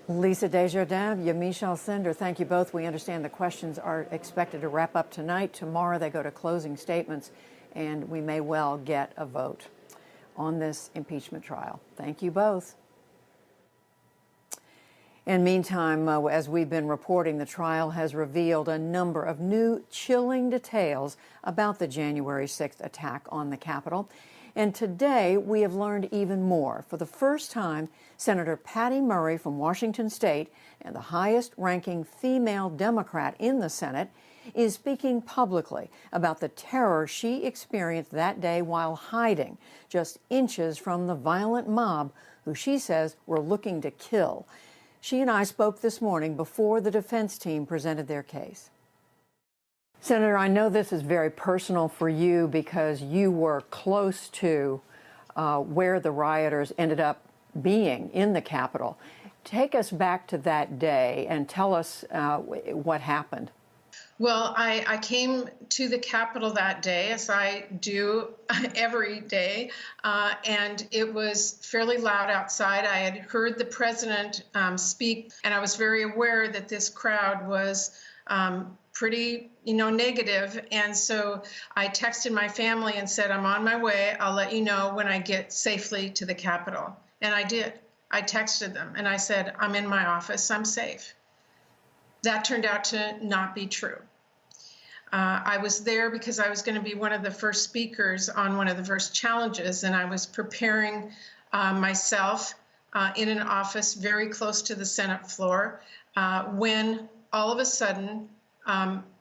Lisa Desjardins, Yamiche Alcindor, thank you both. We understand the questions are expected to wrap up tonight. Tomorrow they go to closing statements, and we may well get a vote on this impeachment trial. Thank you both. In the meantime, as we've been reporting, the trial has revealed a number of new chilling details about the January 6th attack on the Capitol. And today, we have learned even more. For the first time, Senator Patty Murray from Washington State, and the highest-ranking female Democrat in the Senate, is speaking publicly about the terror she experienced that day while hiding just inches from the violent mob who she says were looking to kill. She and I spoke this morning before the defense team presented their case. Senator, I know this is very personal for you because you were close to where the rioters ended up being in the Capitol. Take us back to that day and tell us what happened. Well, I came to the Capitol that day, as I do every day, and it was fairly loud outside. I had heard the president speak, and I was very aware that this crowd was pretty, negative. And so I texted my family and said, I'm on my way. I'll let you know when I get safely to the Capitol. And I did. I texted them and I said, I'm in my office. I'm safe. That turned out to not be true. I was there because I was going to be one of the first speakers on one of the first challenges, and I was preparing myself in an office very close to the Senate floor when all of a sudden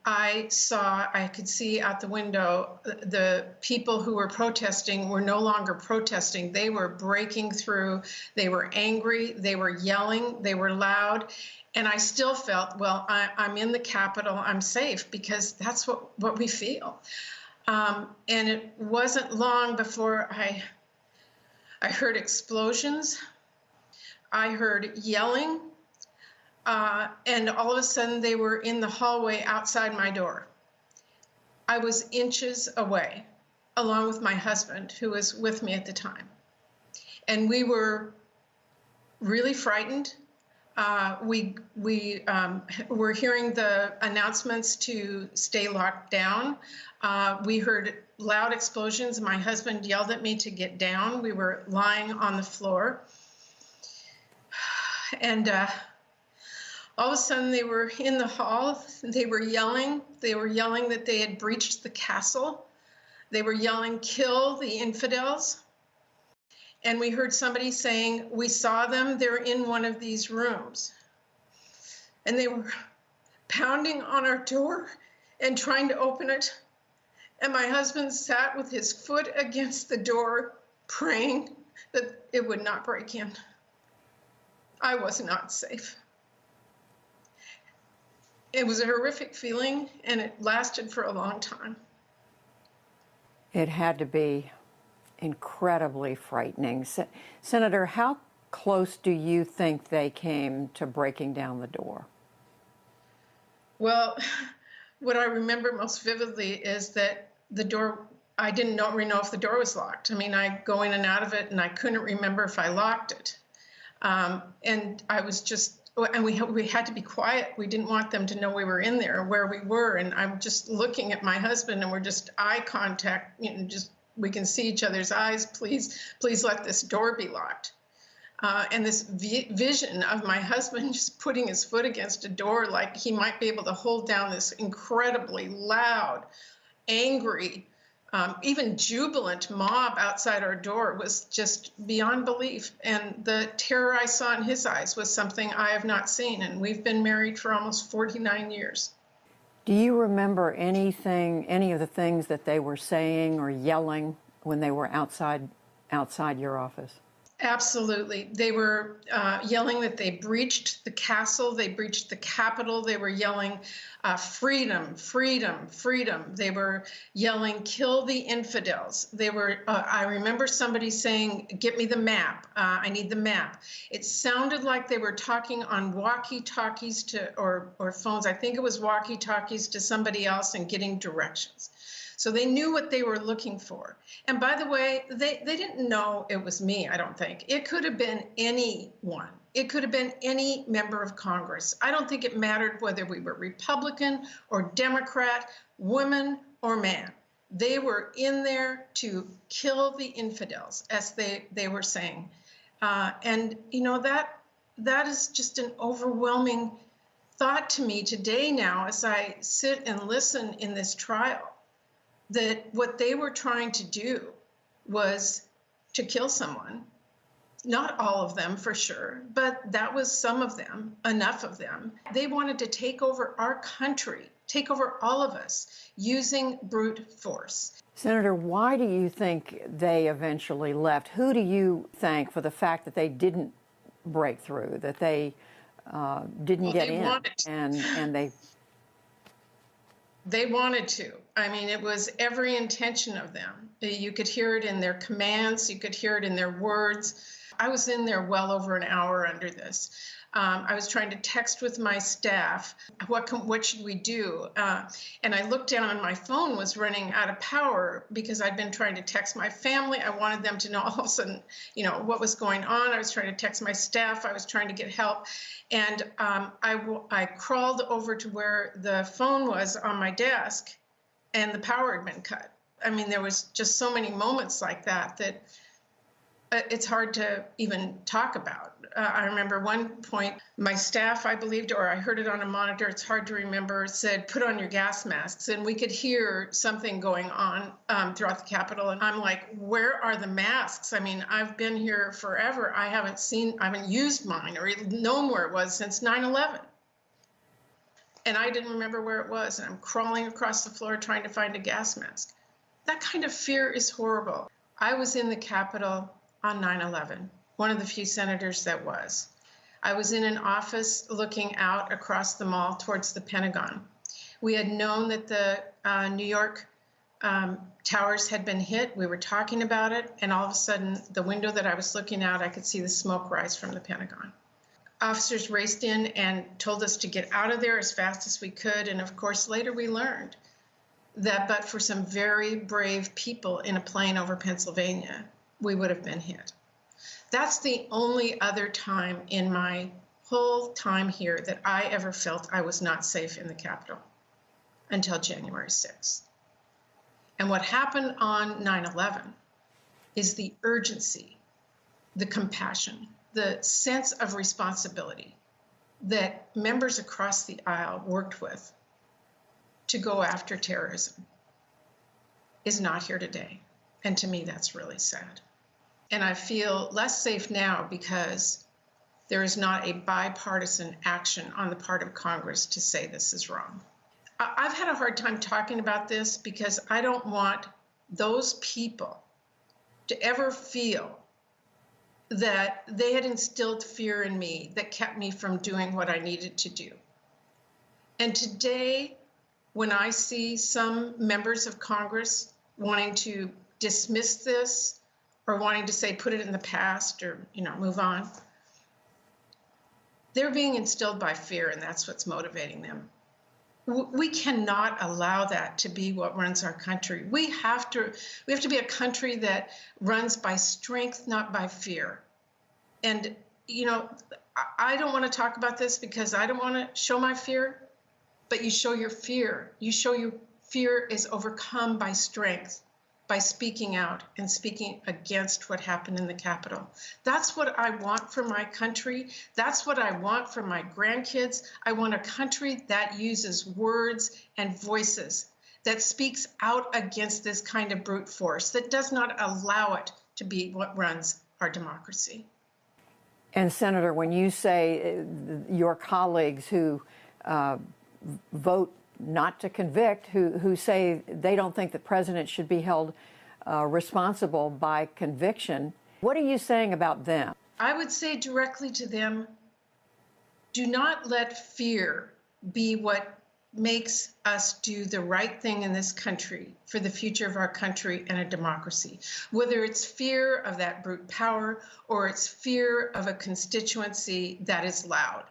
I could see out the window the people who were protesting were no longer protesting. They were breaking through. They were angry. They were yelling. They were loud. And I still felt, well, I'm in the Capitol. I'm safe because that's what we feel. And it wasn't long before I heard explosions. I heard yelling. And all of a sudden, they were in the hallway outside my door. I was inches away, along with my husband, who was with me at the time. And we were really frightened. We were hearing the announcements to stay locked down. We heard loud explosions. My husband yelled at me to get down. We were lying on the floor. And all of a sudden, they were in the hall. They were yelling. They were yelling that they had breached the castle. They were yelling, kill the infidels. And we heard somebody saying, we saw them. They're in one of these rooms. And they were pounding on our door and trying to open it. And my husband sat with his foot against the door, praying that it would not break in. I was not safe. It was a horrific feeling, and it lasted for a long time. It had to be incredibly frightening. Senator, how close do you think they came to breaking down the door? Well, what I remember most vividly is that the door, I didn't know if the door was locked. I mean, I go in and out of it, and I couldn't remember if I locked it. And I was just, and we had to be quiet. We didn't want them to know we were in there, where we were. And I'm just looking at my husband, and we're just eye contact, just we can see each other's eyes. Please let this door be locked. And this vision of my husband just putting his foot against a door like he might be able to hold down this incredibly loud, angry, even jubilant mob outside our door was just beyond belief. And the terror I saw in his eyes was something I have not seen. And we've been married for almost 49 years. Do you remember any of the things that they were saying or yelling when they were outside your office? Absolutely. They were yelling that they breached the castle, they breached the Capitol. They were yelling, freedom, freedom, freedom. They were yelling, kill the infidels. They were, I remember somebody saying, get me the map. I need the map. It sounded like they were talking on walkie-talkies or phones. I think it was walkie-talkies to somebody else and getting directions. So they knew what they were looking for. And by the way, they didn't know it was me, I don't think. It could have been anyone. It could have been any member of Congress. I don't think it mattered whether we were Republican or Democrat, woman or man. They were in there to kill the infidels, as they were saying. And, you know, that is just an overwhelming thought to me today now as I sit and listen in this trial, that what they were trying to do was to kill someone. Not all of them, for sure, but that was some of them, enough of them. They wanted to take over our country, take over all of us, using brute force. Senator, why do you think they eventually left? Who do you thank for the fact that they didn't break through, that they didn't get in, and they wanted to. I mean, it was every intention of them. You could hear it in their commands. You could hear it in their words. I was in there well over an hour under this. I was trying to text with my staff. What should we do? And I looked down and my phone was running out of power because I'd been trying to text my family. I wanted them to know all of a sudden, you know, what was going on. I was trying to text my staff. I was trying to get help. And I crawled over to where the phone was on my desk and the power had been cut. I mean, there was just so many moments like that it's hard to even talk about. I remember one point, my staff, I believed, or I heard it on a monitor, it's hard to remember, said, put on your gas masks. And we could hear something going on throughout the Capitol. And I'm like, where are the masks? I mean, I've been here forever. I haven't used mine or known where it was since 9/11. And I didn't remember where it was. And I'm crawling across the floor trying to find a gas mask. That kind of fear is horrible. I was in the Capitol on 9/11, one of the few senators that was. I was in an office looking out across the mall towards the Pentagon. We had known that the New York towers had been hit. We were talking about it, and all of a sudden, the window that I was looking out, I could see the smoke rise from the Pentagon. Officers raced in and told us to get out of there as fast as we could, and of course, later we learned that but for some very brave people in a plane over Pennsylvania, we would have been hit. That's the only other time in my whole time here that I ever felt I was not safe in the Capitol until January 6th. And what happened on 9/11 is the urgency, the compassion, the sense of responsibility that members across the aisle worked with to go after terrorism is not here today. And to me, that's really sad. And I feel less safe now because there is not a bipartisan action on the part of Congress to say this is wrong. I've had a hard time talking about this because I don't want those people to ever feel that they had instilled fear in me that kept me from doing what I needed to do. And today, when I see some members of Congress wanting to dismiss this or wanting to say put it in the past or move on, they're being instilled by fear, and that's what's motivating them. We cannot allow that to be what runs our country. We have to be a country that runs by strength, not by fear. And I don't want to talk about this because I don't want to show my fear, but you show your fear. You show your fear is overcome by strength, by speaking out and speaking against what happened in the Capitol. That's what I want for my country. That's what I want for my grandkids. I want a country that uses words and voices, that speaks out against this kind of brute force, that does not allow it to be what runs our democracy. And Senator, when you say your colleagues who vote not to convict, who say they don't think the president should be held responsible by conviction, what are you saying about them? I would say directly to them, do not let fear be what makes us do the right thing in this country for the future of our country and a democracy. Whether it's fear of that brute power or it's fear of a constituency that is loud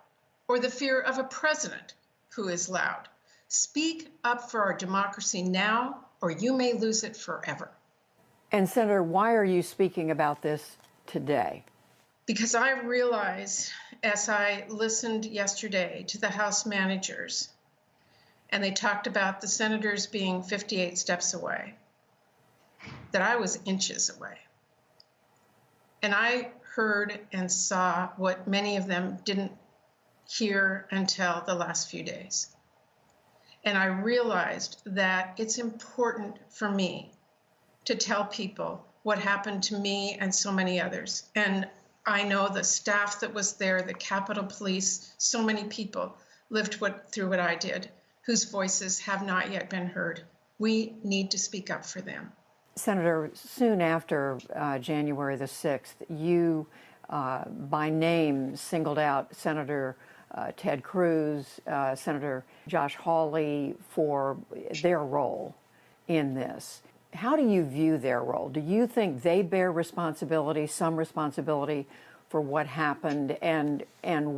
or the fear of a president who is loud. Speak up for our democracy now, or you may lose it forever. And Senator, why are you speaking about this today? Because I realize as I listened yesterday to the House managers, and they talked about the senators being 58 steps away, that I was inches away. And I heard and saw what many of them didn't hear until the last few days. And I realized that it's important for me to tell people what happened to me and so many others. And I know the staff that was there, the Capitol Police, so many people lived through what I did, whose voices have not yet been heard. We need to speak up for them. Senator, soon after January the 6th, you, by name, singled out Senator Ted Cruz, Senator Josh Hawley for their role in this. How do you view their role? Do you think they bear responsibility, some responsibility for what happened? And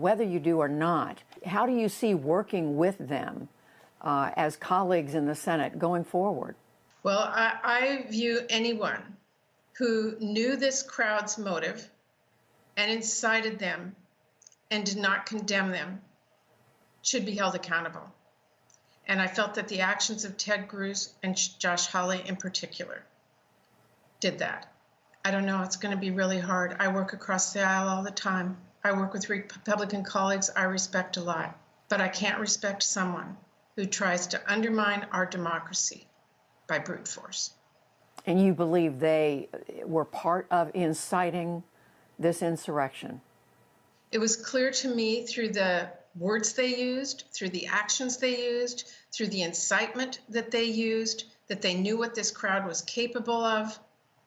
whether you do or not, how do you see working with them as colleagues in the Senate going forward? Well, I view anyone who knew this crowd's motive and incited them and did not condemn them should be held accountable. And I felt that the actions of Ted Cruz and Josh Hawley in particular did that. I don't know, it's going to be really hard. I work across the aisle all the time. I work with Republican colleagues I respect a lot, but I can't respect someone who tries to undermine our democracy by brute force. And you believe they were part of inciting this insurrection? It was clear to me through the words they used, through the actions they used, through the incitement that they used, that they knew what this crowd was capable of,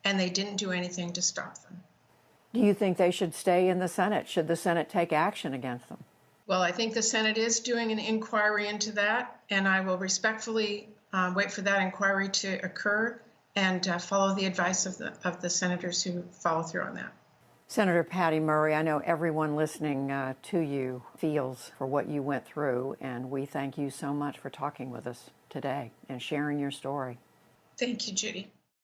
and they didn't do anything to stop them. Do you think they should stay in the Senate? Should the Senate take action against them? Well, I think the Senate is doing an inquiry into that, and I will respectfully wait for that inquiry to occur and follow the advice of the senators who follow through on that. Senator Patty Murray, I know everyone listening to you feels for what you went through, and we thank you so much for talking with us today and sharing your story. Thank you, Judy.